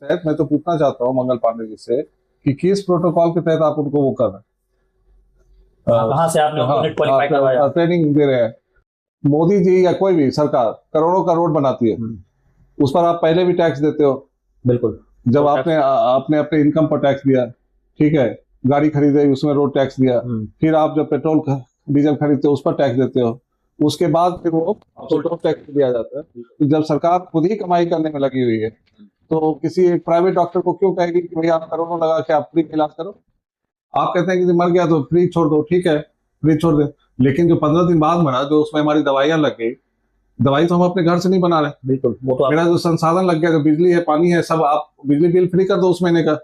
तहत मैं तो पूछना चाहता हूँ मंगल पांडे जी से कि किस प्रोटोकॉल के तहत आप उनको वो कर रहे हैं, कहाँ से आपने उनको नेट क्वालिफाई करवाया? ट्रेनिंग दे रहे हैं। मोदी जी या कोई भी सरकार करोड़ों का रोड बनाती है, उस पर आप पहले भी टैक्स देते हो। बिल्कुल। जब आपने आपने अपने इनकम पर टैक्स दिया, ठीक है, गाड़ी खरीदे उसमें रोड टैक्स दिया, फिर आप जब पेट्रोल डीजल खरीदते हो उस पर टैक्स देते हो, उसके बाद फिर वो रोड टैक्स दिया जाता है। तो जब सरकार खुद ही कमाई करने में लगी हुई है तो किसी एक प्राइवेट डॉक्टर को क्यों कहेगी कि भैया आप करोड़ों लगा के आप फ्री इलाज करो? आप कहते हैं कि मर गया तो फ्री छोड़ दो, ठीक है फ्री छोड़ दे, लेकिन जो 15 दिन बाद मरा, जो उसमें हमारी दवाइयां लग गई, दवाई तो हम अपने घर से नहीं बना रहे। बिल्कुल, वो तो मेरा जो संसाधन लग गया, जो बिजली है पानी है सब, आप बिजली बिल फ्री कर दो उस महीने का।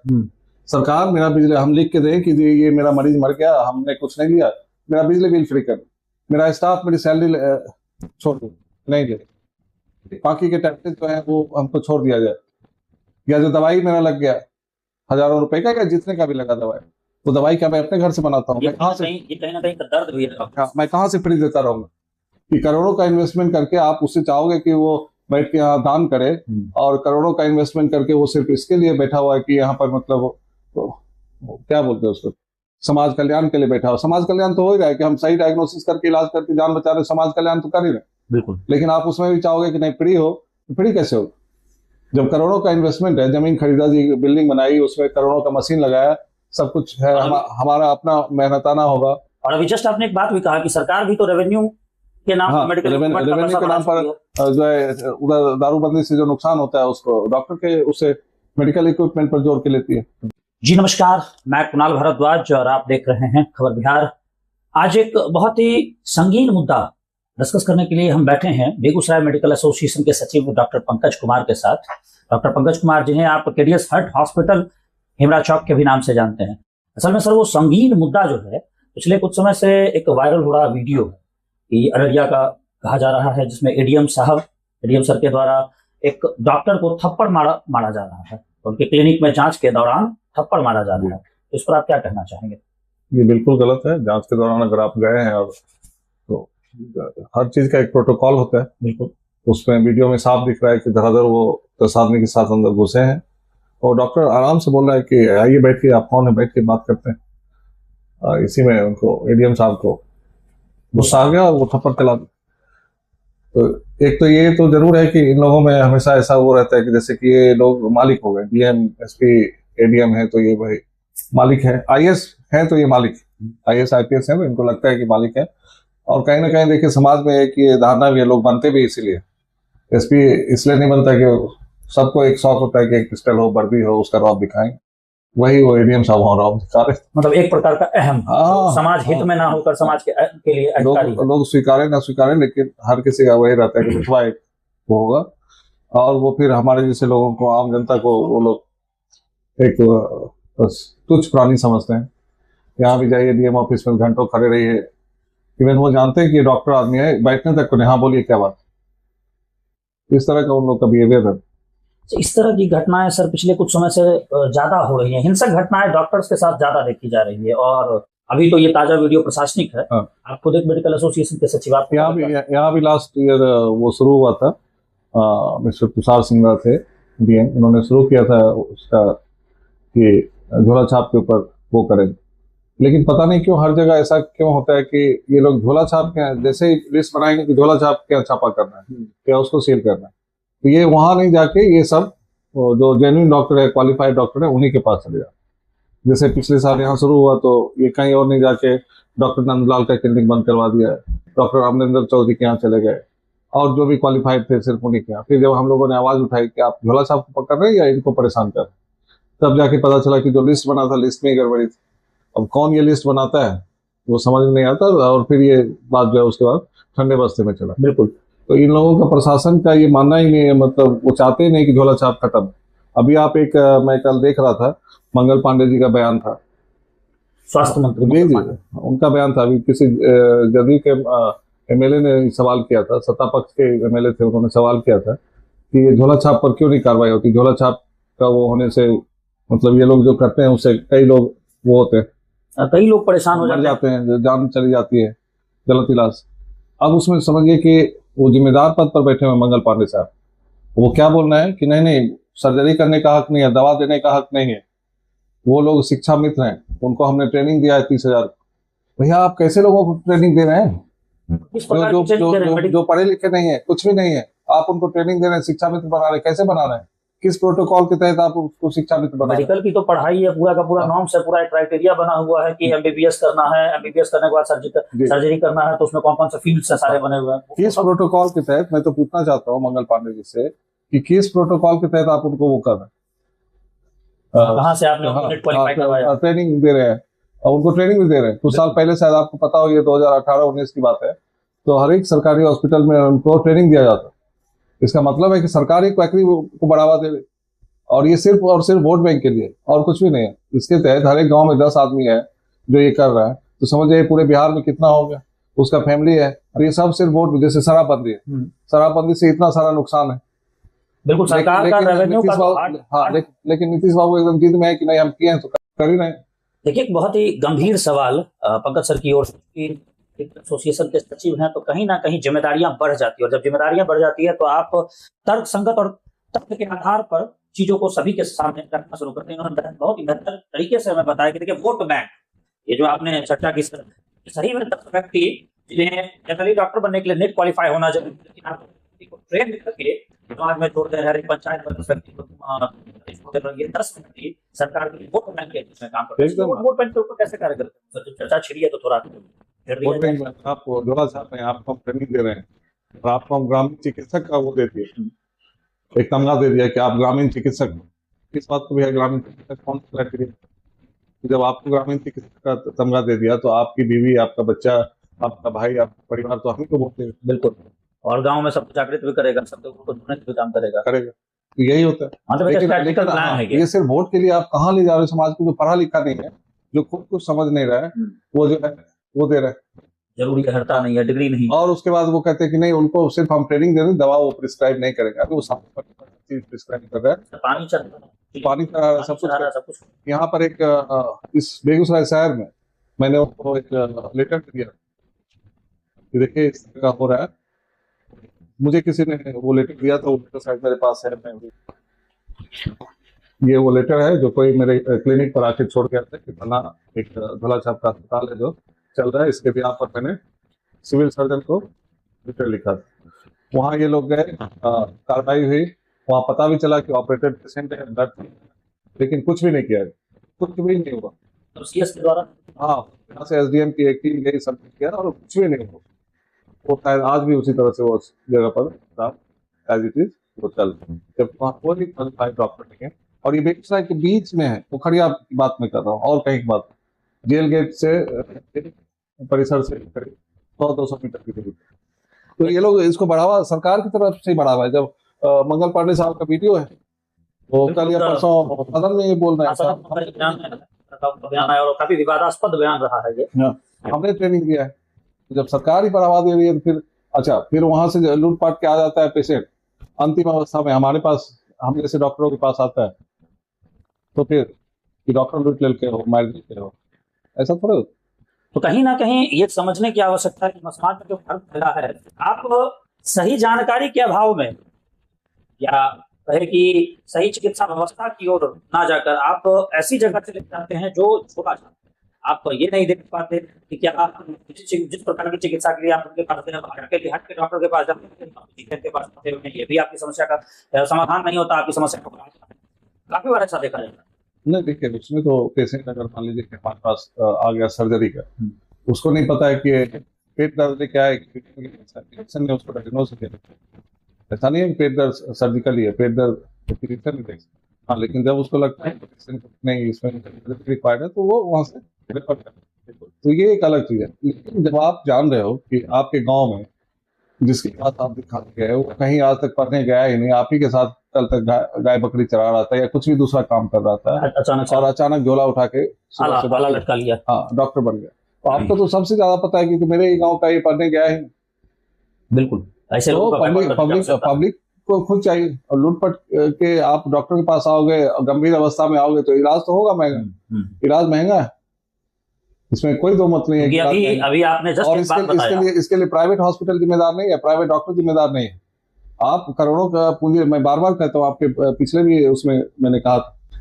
सरकार मेरा बिजली, हम लिख के दें कि ये मेरा मरीज मर गया, हमने कुछ नहीं लिया, मेरा बिजली बिल फ्री कर, मेरा स्टाफ मेरी सैलरी छोड़ दो, नहीं ले, बाकी के टैक्सेस जो है वो हमको छोड़ दिया जाए। या जो दवाई मेरा लग गया हजारों रुपए का या जितने का भी लगा दवाई, वो दवाई क्या मैं अपने घर से बनाता हूँ? मैं कहाँ से, ये कहीं ना कहीं दर्द भी है, मैं कहाँ से फ्री देता रहूंगा? कि करोड़ों का इन्वेस्टमेंट करके आप उससे चाहोगे कि वो बैठ के यहाँ दान करे, और करोड़ों का इन्वेस्टमेंट करके वो सिर्फ इसके लिए बैठा हुआ है कि यहाँ पर मतलब क्या बोलते हैं उसको, समाज कल्याण के लिए बैठा हुआ। समाज कल्याण तो हो ही रहा है कि हम सही डायग्नोसिस करके इलाज करके जान बचा रहे, समाज कल्याण तो कर ही रहे। बिल्कुल। लेकिन आप उसमें भी चाहोगे कि नहीं फ्री हो, तो फ्री कैसे हो? जब करोड़ों का इन्वेस्टमेंट है, जमीन खरीदा जी, बिल्डिंग बनाई, उसमें करोड़ों का मशीन लगाया, सब कुछ है, हमारा अपना मेहनताना होगा। और अभी जस्ट आपने एक बात भी कहा कि सरकार भी तो रेवेन्यू के नाम पर, मेडिकल रेवेन्यू के नाम पर जो है उधर दारूबंदी से जो नुकसान होता है उसको डॉक्टर के उसे मेडिकल इक्विपमेंट पर जोड़ के लेती है। जी नमस्कार, मैं कुणाल भारद्वाज और आप देख रहे हैं खबर बिहार। आज एक बहुत ही संगीन मुद्दा डिस्कस करने के लिए हम बैठे हैं बेगूसराय मेडिकल एसोसिएशन के सचिव डॉक्टर पंकज कुमार के साथ। डॉक्टर पंकज कुमार जिन्हें आप केडीएस हार्ट हॉस्पिटल हिमरा चौक के भी नाम से जानते हैं। असल में सर वो संगीन मुद्दा जो है पिछले कुछ समय से एक वायरल हो रहा वीडियो है कि अररिया का कहा जा रहा है, जिसमें एडीएम सर के द्वारा एक डॉक्टर को थप्पड़ मारा जा रहा है, उनके क्लिनिक में जांच के दौरान थप्पड़ मारा जा रहा है। तो इस पर आप क्या कहना चाहेंगे? ये बिल्कुल गलत है। जांच के दौरान अगर आप गए हैं और तो हर चीज का एक प्रोटोकॉल होता है। बिल्कुल, उसमें वीडियो में साफ दिख रहा है कि धड़ाधड़ वो प्रसादनी के साथ अंदर घुसे हैं और डॉक्टर आराम से बोल रहा है कि आइए बैठ के, आप कौन है, बैठ के बात करते हैं। इसी में उनको एडीएम साहब को गुस्सा आ गया और वो थप्पड़ चला। तो एक तो ये तो जरूर है कि इन लोगों में हमेशा ऐसा वो रहता है कि जैसे कि ये लोग मालिक हो गए, डीएम एसपी एडीएम है तो ये भाई मालिक है, आईएएस है तो ये मालिक, आईएएस आईपीएस है तो इनको लगता है कि मालिक है। और कहीं ना कहीं देखिए समाज में एक ये धारणा भी है, लोग बनते भी इसीलिए, एसपी इसलिए नहीं बनता कि सबको एक शौक होता है कि एक पिस्टल हो, वर्दी हो, उसका रौब दिखाएं, वही वो एडीएम साहब वहां रौब दिखा रहे, मतलब एक प्रकार का अहम, समाज हित में ना होकर समाज के लिए लोग स्वीकारे ना स्वीकारे, लेकिन हर किसी का वही रहता है कि रुतबा एक वो होगा। और वो फिर हमारे जैसे लोगों को, आम जनता को वो लोग एक तुच्छ प्राणी समझते हैं। यहाँ भी जाइए डीएम ऑफिस में घंटों खड़े रहिए, इवन वो जानते हैं कि डॉक्टर आदमी है, बैठने तक को नहीं, हाँ बोलिए क्या बात, इस तरह का उन लोग का बिहेवियर है। इस तरह की घटनाएं सर पिछले कुछ समय से ज्यादा हो रही हैं, हिंसक घटनाएं डॉक्टर्स के साथ ज्यादा देखी जा रही है। और अभी तो ये ताजा वीडियो प्रशासनिक है। आप खुद एक मेडिकल एसोसिएशन के सचिव, आप यहाँ भी लास्ट ईयर वो शुरू हुआ था, मिस्टर तुषार सिंह थे डीएम, उन्होंने शुरू किया था उसका कि झोला छाप के ऊपर वो करें, लेकिन पता नहीं क्यों हर जगह ऐसा क्यों होता है कि ये लोग झोला छाप के जैसे ही लिस्ट बनाएंगे कि झोला छाप क्या छापा करना है, क्या उसको सील करना है, तो ये वहां नहीं जाके ये सब जो जेन्युइन डॉक्टर है, क्वालिफाइड डॉक्टर है, उन्हीं के पास चले जाए। जैसे पिछले साल यहाँ शुरू हुआ तो ये कहीं और नहीं जाके डॉक्टर नंदलाल का क्लिनिक बंद करवा दिया, डॉक्टर अमरिंदर चौधरी के यहाँ चले गए, और जो भी क्वालिफाइड थे सिर्फ उन्हीं के यहाँ। फिर जब हम लोगों ने आवाज उठाई कि आप झोला छाप को पकड़ रहे हैं या इनको परेशान कर, तब जाके पता चला कि जो लिस्ट बना था लिस्ट में ही गड़बड़ी थी। अब कौन ये लिस्ट बनाता है वो समझ में नहीं आता, और फिर ये बात जो है उसके बाद ठंडे बस्ते में चला। बिल्कुल, तो इन लोगों का प्रशासन का ये मानना ही नहीं है, मतलब वो चाहते ही नहीं कि झोला छाप खत्म। अभी आप एक मैं कल देख रहा था, मंगल पांडे जी का बयान था, स्वास्थ्य मंत्री जी, उनका बयान था। अभी किसी जदयू के एमएलए ने सवाल किया था, सत्ता पक्ष के एमएलए थे, उन्होंने सवाल किया था कि ये झोला छाप पर क्यों नहीं कार्रवाई होती, झोला छाप का वो होने से मतलब ये लोग जो करते हैं उससे कई लोग वो होते हैं, कई लोग परेशान हो जाते हैं, जान चली जाती है, गलत इलाज। अब उसमें समझिए कि वो जिम्मेदार पद पर बैठे हुए मंगल पांडे साहब, वो क्या बोल रहे हैं कि नहीं नहीं सर्जरी करने का हक नहीं है, दवा देने का हक नहीं है। वो लोग शिक्षा मित्र हैं, उनको हमने ट्रेनिंग दिया है 30,000। भैया आप कैसे लोगों को ट्रेनिंग दे रहे हैं? किस जो प्रकार जो की जो training जो, दे रहे हैं? जो पढ़े लिखे नहीं है, कुछ भी नहीं है, आप उनको ट्रेनिंग दे रहे हैं, शिक्षा मित्र बना रहे हैं। कैसे बना रहे हैं? किस प्रोटोकॉल के तहत आप उसको शिक्षा मित्र बना रहे हैं? मेडिकल की तो पढ़ाई है, पूरा का पूरा नॉर्म्स है, पूरा एक क्राइटेरिया बना हुआ है कि एमबीबीएस करना है, एमबीबीएस करने के बाद सर्जरी करना है, तो उसमें कौन कौन से फील्ड्स है सारे बने हुए हैं। किस प्रोटोकॉल के तहत, मैं तो पूछना चाहता हूँ मंगल पांडे जी से कि किस प्रोटोकॉल के तहत आप उनको वो कर रहे हैं? कहाँ से आपने उनको नेट क्वालिफाई करवाया? ट्रेनिंग दे रहे हैं, और उनको ट्रेनिंग भी दे रहे हैं। कुछ साल पहले शायद आपको पता हो, ये 2018-19 की बात है, तो हर एक सरकारी हॉस्पिटल में उनको ट्रेनिंग दिया जाता है। इसका मतलब है कि सरकारी क्वैकरी को बढ़ावा दे रही, और ये सिर्फ और सिर्फ वोट बैंक के लिए, और कुछ भी नहीं है। इसके तहत हर एक गांव में 10 आदमी है जो ये कर रहा है, तो समझिए पूरे बिहार में कितना हो गया, उसका फैमिली है, और ये सब सिर्फ वोट। जैसे शराबबंदी है, शराबबंदी से इतना सारा नुकसान है। बिल्कुल, सरकार का रेवेन्यू का तो हाँ, लेकिन नीतीश बाबू एकदम जिद में है कि नहीं हम किए हैं तो कर ही रहे हैं। देखिए, एक बहुत ही गंभीर सवाल पंकज सर की ओर से, एसोसिएशन के सचिव हैं, तो कहीं ना कहीं जिम्मेदारियां बढ़ जाती है, और जब जिम्मेदारियां बढ़ जाती है तो आप तर्क संगत और तथ्य के आधार पर चीजों को सभी के सामने रखना शुरू करते हैं। उन्होंने बहुत ही बेहतर तरीके से हमें बताया कि देखिए, वोट बैंक, ये जो आपने चर्चा की, सही में 10 व्यक्ति जिन्हें जनरली डॉक्टर बनने के लिए नेट क्वालिफाई होना जरूरी है, लेकिन आप ट्रेन करके समाज में छोड़ दे रहे हैं। पंचायत में 10 व्यक्ति को, ये 10 व्यक्ति सरकार के वोट बैंक के में काम करते हैं। वोट बैंक के ऊपर कैसे कार्य करते हैं? चर्चा छिड़ी है तो थोड़ा वोट बैंक में आपको जोड़ा चाहते हैं, आपको हम ट्रेनिंग दे रहे हैं, और आपको हम ग्रामीण चिकित्सक का वो दे दिए, एक तमगा दे दिया कि आप ग्रामीण चिकित्सक। किस बात को भी है ग्रामीण चिकित्सक? कौन सा क्राइटेरिया? जब आपको ग्रामीण चिकित्सक का तमगा दे दिया, तो आपकी बीवी, आपका बच्चा, आपका भाई, आपका परिवार तो हम ही को वोट देगा। बिल्कुल, और गांव में सब जागृत भी करेगा, सबको जोड़ने का भी काम करेगा। तो यही होता है। लेकिन ये सिर्फ वोट के लिए आप कहाँ ले जा रहे हो समाज को? जो पढ़ा लिखा नहीं है, जो खुद कुछ समझ नहीं रहा है, वो जो है वो दे रहे हैं। जरूरी हरता नहीं है, डिग्री नहीं, और उसके बाद वो कहते हैं कि नहीं, उनको सिर्फ हम ट्रेनिंग दे रहे हैं, दवा वो प्रिस्क्राइब नहीं करेंगे। अभी वो सब चीज प्रिस्क्राइब कर रहे हैं, पानी चढ़ा रहा है, सब कुछ। यहाँ पर एक इस बेगूसराय शहर में मैंने उनको एक लेटर दिया, देखिए इस तरह का हो रहा है। मुझे किसी ने वो लेटर दिया था, वो लेटर शायद मेरे पास है। ये वो लेटर है जो कोई मेरे क्लिनिक पर आके छोड़ गया था कि फला एक धला छाप का अस्पताल है जो चल रहा है, इसके भी यहाँ पर मैंने सिविल सर्जन को लेटर लिखा था। वहाँ ये लोग गए, कार्रवाई हुई, वहाँ पता भी चला कि ऑपरेटेड पेशेंट है, लेकिन कुछ भी नहीं किया, कुछ भी नहीं हुआ। तो सीएस के द्वारा, हाँ, यहाँ से एसडीएम की एक टीम गई, सब किया, और कुछ भी नहीं हुआ। वो शायद आज भी उसी तरह से वो जगह पर एज इट इज वो चल, जब वहाँ कोई क्वालिफाइड डॉक्टर नहीं है। और ये बेगूसराय के बीच में है, पोखरिया की बात मैं कर रहा हूँ, और कहीं की बात, जेल गेट से परिसर से करीब 100-200 मीटर की दूरी। तो ये लोग इसको बढ़ावा सरकार की तरफ से ही बढ़ावा है। जब मंगल पांडे साहब का वीडियो है, वो कल या परसों सदन में ये बोल रहे हैं, बयान आया और काफी विवादास्पद बयान रहा है ये। हमने ट्रेनिंग दिया है, जब सरकार ही बढ़ावा दे रही है, तो फिर वहां से लूटपाट के आ जाता है पेशेंट, अंतिम अवस्था में हमारे पास, हम जैसे डॉक्टरों के पास आता है, तो फिर डॉक्टर लूट लेते हो, मार देते हो, ऐसा थोड़ा होता। तो कहीं ना कहीं ये समझने की आवश्यकता है कि समाज में जो फर्क फैला है, आप सही जानकारी के अभाव में, या कहे कि सही चिकित्सा व्यवस्था की ओर ना जाकर आप ऐसी जगह से जाते हैं जो छोटा, आप ये नहीं देख पाते कि क्या आप जिस प्रकार की चिकित्सा के लिए आप उनके पास हट के डॉक्टर के पास जाते हैं, ये भी आपकी समस्या का समाधान नहीं होता, आपकी समस्या का काफी बार ऐसा देखा जाता है। नहीं, देखिए उसमें तो पेशेंट अगर मान लीजिए कि हमारे पास आ गया सर्जरी का, उसको नहीं पता है कि पेट दर्द क्या है, ने उसको डायग्नोज किया। ऐसा नहीं है कि पेट दर्द सर्जिकली है, पेट दर्द फिजिशियन नहीं देख सकता। हाँ, लेकिन जब उसको लगता है नहीं इसमें रिक्वायर्ड है, तो वो वहां से रेफर करता है। तो ये एक अलग चीज है। लेकिन जब आप जान रहे हो कि आपके गाँव में जिसके पास आप दिखा गए वो कहीं आज तक पढ़ने गया ही नहीं, आप ही के साथ कल तक गाय बकरी चरा रहा था या कुछ भी दूसरा काम कर रहा था, और अचानक झोला उठा के लटका लिया, हाँ, डॉक्टर बन गया, तो आपको तो सबसे ज्यादा पता है कि मेरे गांव का ये पढ़ने गया है। बिल्कुल, ऐसे तो पब्लिक को खुद चाहिए, और लूटपट के आप डॉक्टर के पास आओगे, गंभीर अवस्था में आओगे, तो इलाज तो होगा महंगा, इलाज महंगा है, इसमें कोई दो मत नहीं है। अभी आपने जस्ट और इसके लिए प्राइवेट हॉस्पिटल जिम्मेदार नहीं है, प्राइवेट डॉक्टर जिम्मेदार नहीं है। आप करोड़ों का पूंजी, मैं बार बार कहता हूँ, आपके पिछले भी उसमें मैंने कहा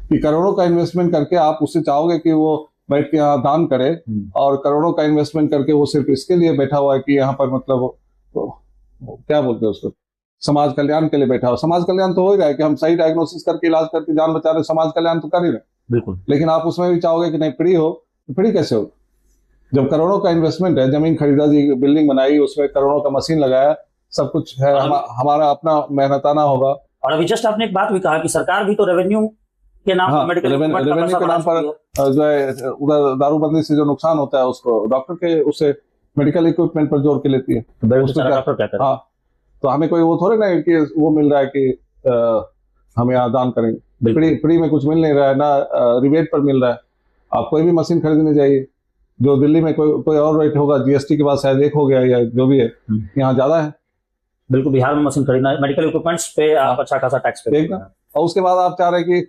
कि करोड़ों का इन्वेस्टमेंट करके आप उससे चाहोगे कि वो बैठ के यहाँ दान करे, और करोड़ों का इन्वेस्टमेंट करके वो सिर्फ इसके लिए बैठा हुआ है कि यहाँ पर मतलब वो क्या बोलते हैं उसको, समाज कल्याण के लिए बैठा हुआ। समाज कल्याण तो हो ही रहा है कि हम सही डायग्नोसिस करके इलाज करके जान बचा रहे, समाज कल्याण तो कर ही रहे। बिल्कुल। लेकिन आप उसमें भी चाहोगे कि नहीं फ्री हो, तो फ्री कैसे हो जब करोड़ों का इन्वेस्टमेंट है, जमीन खरीदा जी, बिल्डिंग बनाई, उसमें करोड़ों का मशीन लगाया, सब कुछ है, हमारा अपना मेहनताना होगा। और अभी जस्ट आपने एक बात भी कहा कि सरकार भी तो रेवेन्यू के नाम पर, मेडिकल रेवेन्यू के नाम पर जो है उधर दारूबंदी से जो नुकसान होता है उसको डॉक्टर के उससे मेडिकल इक्विपमेंट पर जोर के लेती है। डॉक्टर क्या करे? हाँ, तो हमें कोई वो थोड़े ना है कि वो मिल रहा है कि हम यहाँ दान करेंगे। फ्री में कुछ मिल नहीं रहा है ना, रिबेट पर मिल रहा है। आप कोई भी मशीन खरीदने जाइए, जो दिल्ली में कोई और रेट होगा, जीएसटी के बाद शायद 1 हो गया या जो भी है, यहाँ ज्यादा है। बिल्कुल, बिहार में मशीन खरीदना है, मेडिकल इक्विपमेंट्स पे आप अच्छा खासा टैक्स पे देना। और उसके बाद आप चाह रहे हैं कि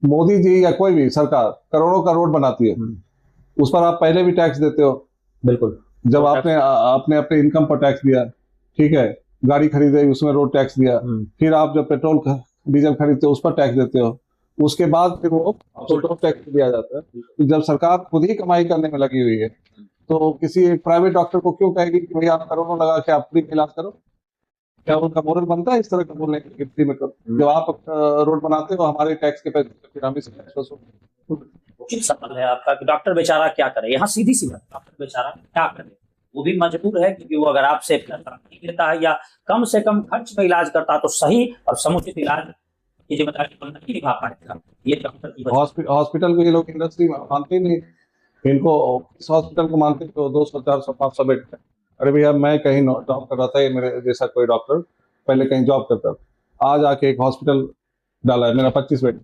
मोदी जी या कोई भी सरकार करोड़ों का रोड बनाती है, उस पर आप पहले भी टैक्स देते हो। बिल्कुल, जब आपने अपने इनकम पर टैक्स दिया, ठीक है, गाड़ी खरीदे उसमें रोड टैक्स दिया, फिर आप जब पेट्रोल डीजल खरीदते हो उस पर टैक्स देते हो, उसके बाद फिर वो रोड टैक्स दिया जाता है। तो जब सरकार खुद ही कमाई करने में लगी हुई है, तो किसी एक प्राइवेट डॉक्टर को क्यों कहेगी कि भैया आप करोड़ों लगा के आप फ्री इलाज करो? क्या उनका मोरल बनता है इस तरह का बोलने की फ्री में करो? जब आप रोड बनाते हो हमारे टैक्स के पैसे, फिर हम इसे टैक्स वसूल। उचित सवाल है आपका कि डॉक्टर बेचारा क्या करे। यहाँ सीधी सी बात, डॉक्टर बेचारा क्या करे? वो भी मजबूर है, क्योंकि वो अगर आपसे नहीं लेता है या कम से कम खर्च में इलाज करता तो सही और समुचित इलाज की जिम्मेदारी नहीं निभा पाएगा। ये डॉक्टर की हॉस्पिटल को ये लोग इंडस्ट्री मानते ही नहीं। इनको इस हॉस्पिटल को मानते तो 200 400 500 बेड। अरे भैया, मैं कहीं जॉब कर रहा था, ये मेरे जैसा कोई डॉक्टर पहले कहीं जॉब करता था, आज आके एक हॉस्पिटल डाला है मेरा 25 बेड।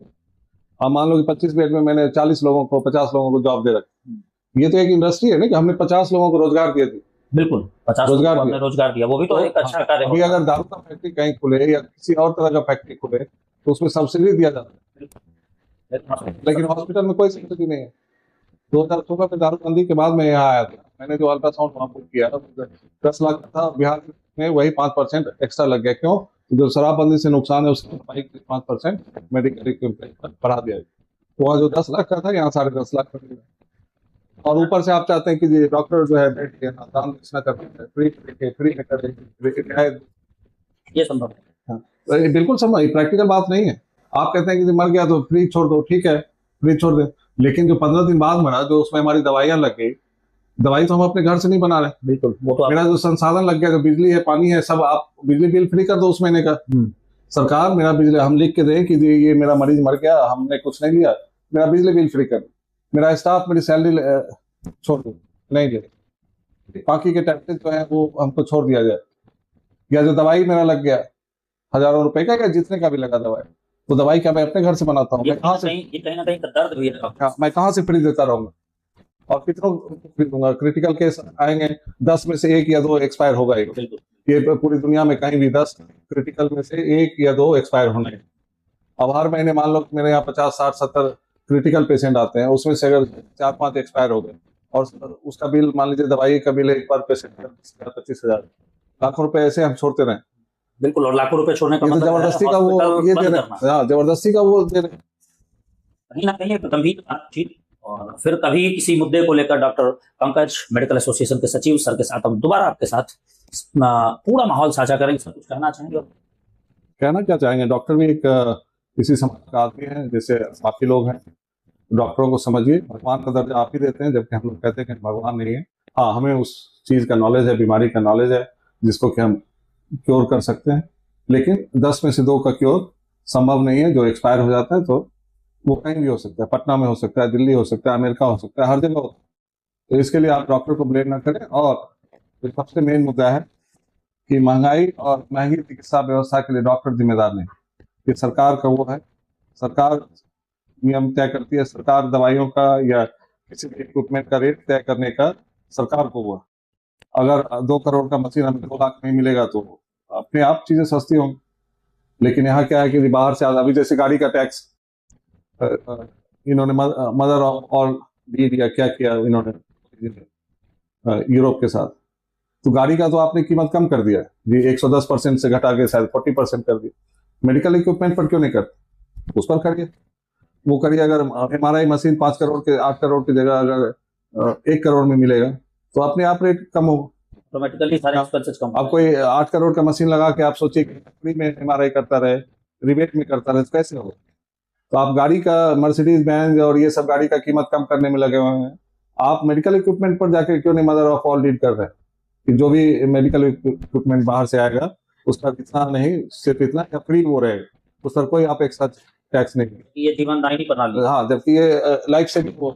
अब मान लो कि 25 बेड में मैंने 40 लोगों को 50 लोगों को जॉब दे रखी। ये तो एक इंडस्ट्री है ना कि हमने 50 लोगों को रोजगार दिए थे। बिल्कुल, 50 रोजगार दिया, वो भी तो एक अच्छा कार्य है। अभी अगर दारू का फैक्ट्री कहीं खुले या किसी और तरह का फैक्ट्री खुले तो उसमें सब्सिडी दिया जाता है, लेकिन हॉस्पिटल में कोई सब्सिडी नहीं है। 2016 में दारूबंदी के बाद मैं यहाँ आया था, मैंने जो अल्ट्रासाउंड वहां पर किया 10 लाख था, बिहार में वही 5% एक्स्ट्रा लग गया। क्यों? जो शराबबंदी से नुकसान है उसकी 5% मेडिकल इक्विपमेंट बढ़ा दिया। वहाँ जो 10 लाख का था, यहाँ 10.5 लाख का। और ऊपर से आप चाहते हैं कि डॉक्टर जो है बैठ के दान दक्षिणा करते हैं, फ्री में करे, ये संभव है? हाँ, बिल्कुल संभव, प्रैक्टिकल बात नहीं है। आप कहते हैं कि मर गया तो फ्री छोड़ दो, ठीक है, फ्री छोड़ दे, लेकिन जो 15 दिन बाद मरा, जो उसमें हमारी दवाइयां लग गई, दवाई तो हम अपने घर से नहीं बना रहे। बिल्कुल, वो तो मेरा जो संसाधन लग गया, जो बिजली है, पानी है, सब आप बिजली बिल फ्री कर दो उस महीने का। सरकार मेरा बिजली, हम लिख के दें कि ये मेरा मरीज मर गया, हमने कुछ नहीं लिया, मेरा बिजली बिल फ्री कर, मेरा स्टाफ मेरी सैलरी छोड़ दो, नहीं दे, बाकी के टैक्सेस जो है वो हमको छोड़ दिया जाए। या जो दवाई मेरा लग गया हजारों रुपए का, या जितने का भी लगा दवाई, तो दवाई क्या मैं अपने घर से बनाता हूँ? मैं कहाँ से, ये कहीं ना कहीं दर्द भी है, मैं कहाँ से फ्री देता रहूंगा? और कितनों फ्री दूंगा? क्रिटिकल केस आएंगे, 10 में से 1 या 2 एक्सपायर होगा। ये पूरी दुनिया में कहीं भी 10 क्रिटिकल में से 1 या 2 एक्सपायर होने। अब हर महीने मान लो मेरे यहाँ 50 60 70 क्रिटिकल पेशेंट आते हैं, उसमें से अगर 4-5 एक्सपायर हो गए और उसका बिल मान लीजिए, दवाई का बिल है एक बार पेशेंट का 25,000, लाखों रुपए ऐसे हम छोड़ते रहे। बिल्कुल, और लाखों रुपए छोड़ने का मतलब जबरदस्ती का वो ये दे रहे, जबरदस्ती का वो दे रहे, कहीं ना कहीं एक गंभीर बातचीत। और फिर कभी किसी मुद्दे को लेकर डॉक्टर पंकज मेडिकल एसोसिएशन के सचिव सर के साथ हम दोबारा आपके साथ पूरा माहौल साझा करेंगे। सर, कुछ कहना चाहेंगे? कहना क्या चाहेंगे, डॉक्टर भी एक इसी समाज का आदमी है जैसे बाकी लोग हैं। डॉक्टरों को समझिए, भगवान का दर्जा आप ही देते हैं, जबकि हम लोग कहते हैं कि भगवान नहीं है। हाँ, हमें उस चीज का नॉलेज है, बीमारी का नॉलेज है जिसको कि हम क्योर कर सकते हैं, लेकिन 10 में से 2 का क्योर संभव नहीं है। जो एक्सपायर हो जाता है तो वो कहीं भी हो सकता है, पटना में हो सकता है, दिल्ली हो सकता है, अमेरिका हो सकता है, हर जगह होता है। तो इसके लिए आप डॉक्टर को ब्लेम ना करें। और सबसे मेन मुद्दा है कि महंगाई और महंगी चिकित्सा व्यवस्था के लिए डॉक्टर जिम्मेदार नहीं, ये सरकार का वो है। सरकार नियम तय करती है, सरकार दवाइयों का या किसी भी इक्विपमेंट का रेट तय करने का सरकार को हुआ। अगर 2 करोड़ का मशीन हमें 2 लाख में मिलेगा तो अपने आप चीजें सस्ती होंगी। लेकिन यहाँ क्या है कि बाहर से अभी जैसे गाड़ी का टैक्स इन्होंने मदर ऑल डीड या क्या किया इन्होंने यूरोप के साथ, तो गाड़ी का तो आपने कीमत कम कर दिया जी, 110% से घटा के शायद 40% कर दिया। मेडिकल इक्विपमेंट पर क्यों नहीं करते? उस पर करिए, वो करिए। अगर MRI मशीन 5 करोड़ के 8 करोड़ की जगह अगर 1 करोड़ में मिलेगा तो अपने आप रेट कम होगा, ऑटोमेटिकली सारे एक्सपेंसेस कम। आप कोई 8 करोड़ का मशीन लगा के आप सोचिए कि फ्री में MRI करता रहे, रिबेट में करता रहे, तो कैसे होगा? तो आप गाड़ी का मर्सिडीज बेंज और ये सब गाड़ी का कीमत कम करने में लगे हुए हैं, आप मेडिकल इक्विपमेंट पर जाके क्यों नहीं मदर ऑफ ऑल डील कर रहे हैं कि जो भी मेडिकल इक्विपमेंट बाहर से आएगा उसका इतना नहीं, सिर्फ इतना फ्री वो रहेगा, उस पर कोई आप एक्स्ट्रा टैक्स नहीं। ये जीवनदायिनी प्रणाली। हाँ, जबकि ये लाइफ सेविंग हो,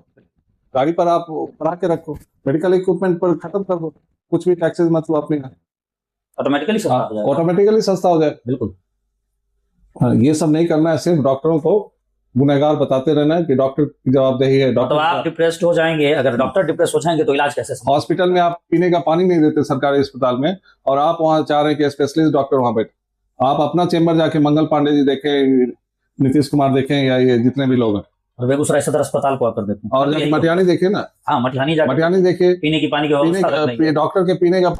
गाड़ी पर आप बढ़ा के रखो, मेडिकल इक्विपमेंट पर खत्म कर दो, कुछ भी टैक्सेस मत लो अपने, ऑटोमेटिकली सस्ता हो जाएगा। ऑटोमेटिकली सस्ता हो जाए। बिल्कुल। हाँ, ये सब नहीं करना है, सिर्फ डॉक्टरों को गुनहगार बताते रहना है कि डॉक्टर की जवाबदेही है। तो डॉक्टर आप डिप्रेस्ड हो जाएंगे, अगर डॉक्टर डिप्रेस हो जाएंगे तो इलाज कैसे? हॉस्पिटल में आप पीने का पानी नहीं देते सरकारी अस्पताल में, और आप वहां चाह रहे हैं कि स्पेशलिस्ट डॉक्टर वहां बैठे। आप अपना चेंबर जाके मंगल पांडे जी देखें, नीतीश कुमार देखें, या ये जितने भी लोग हैं, और बेगूसराय सदर अस्पताल को कर देते हैं। और जाके मटियानी देखिए ना, हाँ, मटियानी जाके मटियानी देखिए, पीने की पानी की व्यवस्था नहीं है। डॉक्टर के पीने का,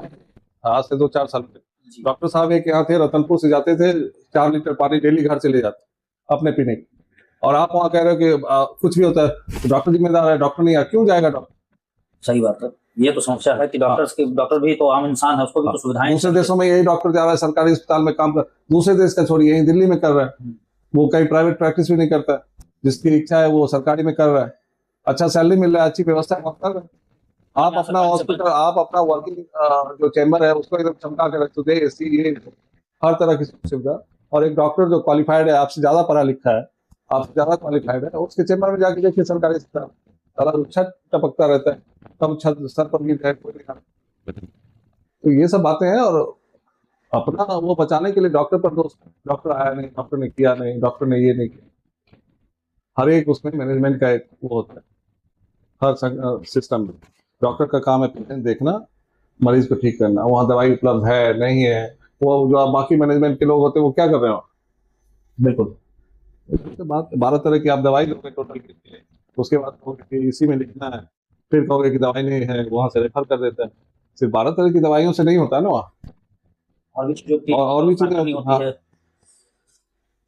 आज से 2-4 साल पहले डॉक्टर साहब एक यहाँ थे, रतनपुर से जाते थे, 4 लीटर पानी डेली घर से ले जाते अपने पीने की, और आप वहां कह रहे हो कि कुछ भी होता है तो डॉक्टर जिम्मेदार है, डॉक्टर नहीं, क्यों जाएगा डॉक्टर? सही बात है, ये तो समस्या है कि डॉक्टर भी तो आम इंसान है, उसको भी तो सुविधाएं। दूसरे देशों में यही डॉक्टर जा रहा है सरकारी अस्पताल में काम कर, दूसरे देश का छोड़िए, यही दिल्ली में कर रहा है, वो कहीं प्राइवेट प्रैक्टिस भी नहीं करता है, जिसकी इच्छा है वो सरकारी में कर रहा है, अच्छा सैलरी मिल रहा है, अच्छी व्यवस्था कर रहा है। आप अपना हॉस्पिटल, आप अपना वर्किंग जो चैम्बर है उसको एकदम चमका के रख दे, AC, ये हर तरह की सुविधा, और एक डॉक्टर जो क्वालिफाइड है, आपसे ज्यादा पढ़ा लिखा है, आपसे ज्यादा क्वालिफाइड है, उसके चैम्बर में जाके देखिए सरकारी अस्पताल, सारा छत टपकता रहता है, कम छत सर पर गिर जाए कोई नहीं। तो ये सब बातें हैं, और अपना वो बचाने के लिए डॉक्टर पर दोष, डॉक्टर आया नहीं, डॉक्टर ने किया नहीं, डॉक्टर ने ये नहीं किया, हर एक उसमें मैनेजमेंट का एक वो होता है, हर सिस्टम में डॉक्टर का काम है पेशेंट देखना, मरीज को ठीक करना, वहाँ दवाई उपलब्ध है नहीं है, वो जो बाकी मैनेजमेंट के लोग होते हैं वो क्या कर रहे हो? बिल्कुल। उसके बाद 12 तरह की आप दवाई दोगे टोटल के लिए, उसके बाद कहोगे कि इसी में लिखना है, फिर कहोगे कि दवाई नहीं है, वहां से रेफर कर देता है। सिर्फ 12 तरह की दवाइयों से नहीं होता है ना वहाँ, और भी चीजें, और भी चीजें होती है।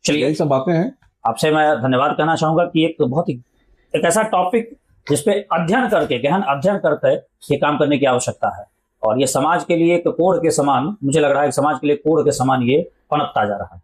चलिए, यही सब बातें हैं। आपसे मैं धन्यवाद कहना चाहूंगा कि एक बहुत ही एक ऐसा टॉपिक जिसपे अध्ययन करके, गहन अध्ययन करके ये काम करने की आवश्यकता है, और ये समाज के लिए एक कोढ़ के समान, मुझे लग रहा है समाज के लिए कोढ़ के समान ये पनपता जा रहा है।